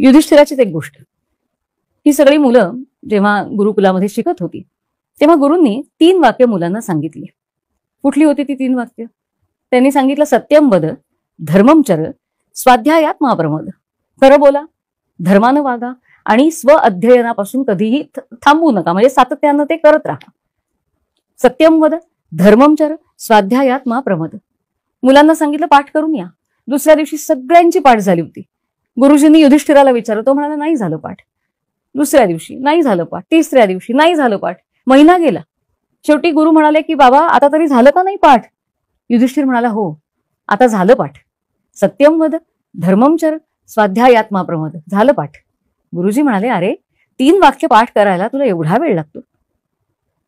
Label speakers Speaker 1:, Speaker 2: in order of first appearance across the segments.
Speaker 1: युधिष्ठिराचीच एक गोष्ट. ही सगळी मुलं जेव्हा गुरुकुलामध्ये शिकत होती तेव्हा गुरूंनी 3 वाक्य मुलांना सांगितली. कुठली होती ती 3 वाक्य? त्यांनी सांगितलं, सत्यम वद, धर्मम चर, स्वाध्यायात मा प्रमोद. खरं बोला, धर्मानं वागा आणि स्व अध्ययनापासून कधीही थांबू नका, म्हणजे सातत्यानं ते करत राहा. सत्यम वद, धर्मम चर, स्वाध्यायात मा प्रमोद. मुलांना सांगितलं पाठ करून या. दुसऱ्या दिवशी सगळ्यांची पाठ झाली होती. गुरुजींनी युधिष्ठिराला विचारलं, तो म्हणाला नाही झालं पाठ. दुसऱ्या दिवशी नाही झालं पाठ, तिसऱ्या दिवशी नाही झालं पाठ. महिना गेला. शेवटी गुरु म्हणाले की बाबा आता तरी झालं का नाही पाठ? युधिष्ठिर म्हणाला हो, आता झालं पाठ. सत्यम वद, धर्मम चर, स्वाध्यायात्मा प्रमोद. झालं पाठ. गुरुजी म्हणाले, अरे 3 वाक्य पाठ करायला तुला एवढा वेळ लागतो?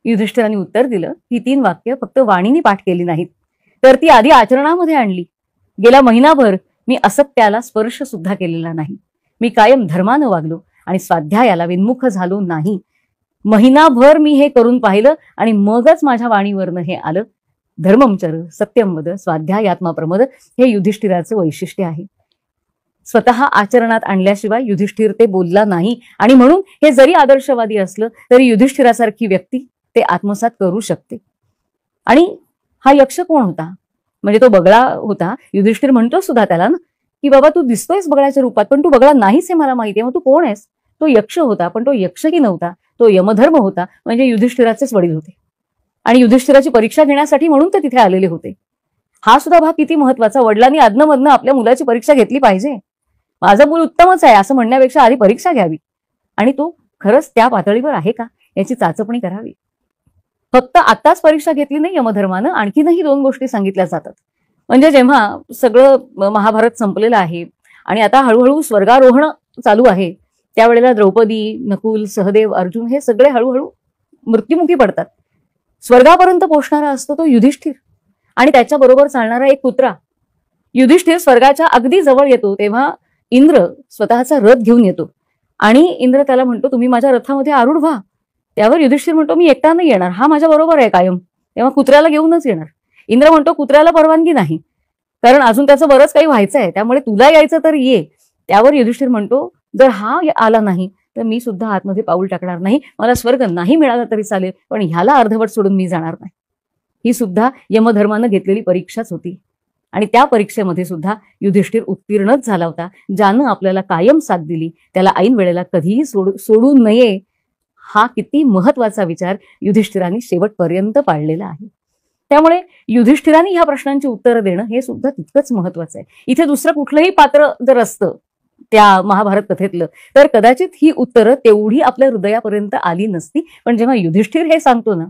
Speaker 1: युधिष्ठिराने उत्तर दिलं, ही 3 वाक्य फक्त वाणीने पाठ केली नाहीत, तर ती आधी आचरणामध्ये आणली. गेला महिनाभर मी असत्याला स्पर्श सुद्धा केलेला नाही. मी कायम धर्मानं वागलो आणि स्वाध्यायाला विन्मुख झालो नाही. महिनाभर मी हे करून पाहिलं आणि मगच माझ्या वाणीवरनं हे आलं. धर्ममचर, सत्यमवद, स्वाध्यायात्मा प्रमोद हे युधिष्ठिराचं वैशिष्ट्य आहे. स्वतः आचरणात आणल्याशिवाय युधिष्ठिर ते बोलला नाही आणि म्हणून हे जरी आदर्शवादी असलं तरी युधिष्ठिरासारखी व्यक्ती ते आत्मसात करू शकते. आणि हा यक्ष कोण होता? म्हणजे तो बगळा होता. युधिष्ठिर म्हणतो सुद्धा त्याला ना की बाबा तू दिसतोयस बगळ्याच्या रूपात, पण तू बगळा नाहीस हे मला माहिती आहे, मग तू कोण आहेस? तो यक्ष होता, पण तो यक्षही नव्हता, तो यमधर्म होता. म्हणजे युधिष्ठिराचेच वडील होते आणि युधिष्ठिराची परीक्षा घेण्यासाठी म्हणून ते तिथे आलेले होते. हा सुद्धा भाग किती महत्वाचा. वडिलांनी अधनमधनं आपल्या मुलाची परीक्षा घेतली पाहिजे. माझं मूल उत्तमच आहे असं म्हणण्यापेक्षा आधी परीक्षा घ्यावी आणि तो खरंच त्या पातळीवर आहे का याची चाचपणी करावी. फक्त आताच परीक्षा घेतली नाही यमधर्मानं, आणखीनही 2 गोष्टी सांगितल्या जातात. म्हणजे जेव्हा सगळं महाभारत संपलेलं आहे आणि आता हळूहळू स्वर्गारोहण चालू आहे, त्यावेळेला द्रौपदी, नकुल, सहदेव, अर्जुन हे सगळे हळूहळू मृत्युमुखी पडतात. स्वर्गापर्यंत पोहोचणारा असतो तो युधिष्ठिर आणि त्याच्याबरोबर चालणारा एक कुत्रा. युधिष्ठिर स्वर्गाच्या अगदी जवळ येतो तेव्हा इंद्र स्वतःचा रथ घेऊन येतो आणि इंद्र त्याला म्हणतो तुम्ही माझ्या रथामध्ये आरूढ व्हा. त्यावर युधिष्ठिर म्हणतो मी एकटा नाही येणार, हा माझ्या बरोबर आहे कायम, तेव्हा कुत्र्याला घेऊनच येणार. इंद्र म्हणतो कुत्र्याला परवानगी नाही, कारण अजून त्याचं बरंच काही व्हायचं आहे, त्यामुळे तुला यायचं तर ये. त्यावर युधिष्ठिर म्हणतो जर हा आला नाही तर मी सुद्धा आतमध्ये पाऊल टाकणार नाही. मला स्वर्ग नाही मिळाला तरी चालेल, पण ह्याला अर्धवट सोडून मी जाणार नाही. ही सुद्धा यमधर्मानं घेतलेली परीक्षाच होती आणि त्या परीक्षेमध्ये सुद्धा युधिष्ठिर उत्तीर्णच झाला होता. ज्यानं आपल्याला कायम साथ दिली त्याला ऐन वेळेला कधीही सोडू नये, हा किती महत्वाचा विचार युधिष्ठिराने शेवटपर्यंत पाळलेला आहे. त्यामुळे युधिष्ठिराने ह्या प्रश्नांची उत्तरं देणं हे सुद्धा तितकंच महत्वाचं आहे. इथे दुसरं कुठलंही पात्र जर असतं त्या महाभारत कथेतलं तर कदाचित ही उत्तरं तेवढी आपल्या हृदयापर्यंत आली नसती. पण जेव्हा युधिष्ठिर हे सांगतो ना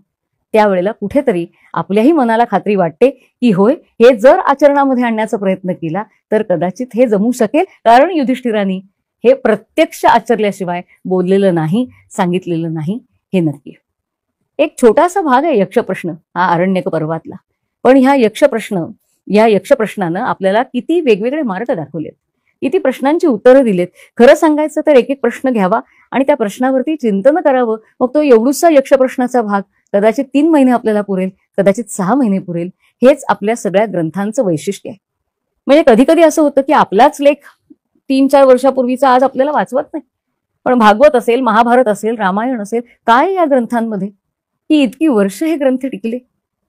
Speaker 1: त्यावेळेला कुठेतरी आपल्याही मनाला खात्री वाटते की होय, हे जर आचरणामध्ये आणण्याचा प्रयत्न केला तर कदाचित हे जमू शकेल, कारण युधिष्ठिराने हे प्रत्यक्ष आचरल्याशिवाय बोललेलं नाही, सांगितलेलं नाही, हे नक्की. एक छोटासा भाग आहे यक्षप्रश्न हा आरण्यक पर्वातला, पण ह्या यक्षप्रश्नानं आपल्याला किती वेगवेगळे मार्ग दाखवलेत, किती प्रश्नांची उत्तरं दिलेत. खरं सांगायचं तर एक एक प्रश्न घ्यावा आणि त्या प्रश्नावरती चिंतन करावं. मग तो एवढूसा यक्षप्रश्नाचा भाग कदाचित 3 महिने आपल्याला पुरेल, कदाचित 6 महिने पुरेल. हेच आपल्या सगळ्या ग्रंथांचं वैशिष्ट्य आहे. म्हणजे कधी कधी असं होतं की आपलाच लेख 3-4 वर्षापूर्वीचा आज आपल्याला वाचवत नाही, पण भागवत असेल, महाभारत असेल, रामायण असेल, काय या ग्रंथांमध्ये की इतकी वर्ष हे ग्रंथ टिकले?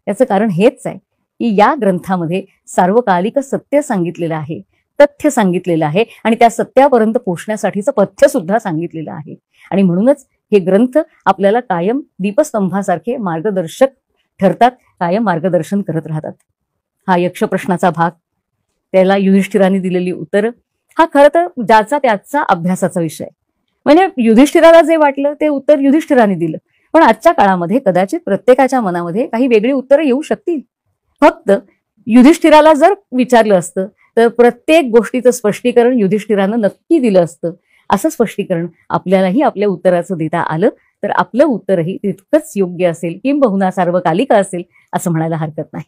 Speaker 1: याचं कारण हेच आहे की या ग्रंथामध्ये सार्वकालिक सत्य सांगितलेलं आहे, तथ्य सांगितलेलं आहे आणि त्या सत्यापर्यंत पोहोचण्यासाठीचं पथ्य सुद्धा सांगितलेलं आहे. आणि म्हणूनच हे ग्रंथ आपल्याला कायम दीपस्तंभासारखे मार्गदर्शक ठरतात, कायम मार्गदर्शन करत राहतात. हा यक्षप्रश्नाचा भाग, त्याला युधिष्ठिराने दिलेली उत्तरं, हा खरं तर ज्याचा त्याचा अभ्यासाचा विषय. म्हणजे युधिष्ठिराला जे वाटलं ते उत्तर युधिष्ठिराने दिलं, पण आजच्या काळामध्ये कदाचित प्रत्येकाच्या मनामध्ये काही वेगळी उत्तरं येऊ शकतील. फक्त युधिष्ठिराला जर विचारलं असतं तर प्रत्येक गोष्टीचं स्पष्टीकरण युधिष्ठिरानं नक्की दिलं असतं. असं स्पष्टीकरण आपल्यालाही आपल्या उत्तराचं देता आलं तर आपलं उत्तरही तितकंच योग्य असेल, किंबहुना सार्वकालिक असेल असं म्हणायला हरकत नाही.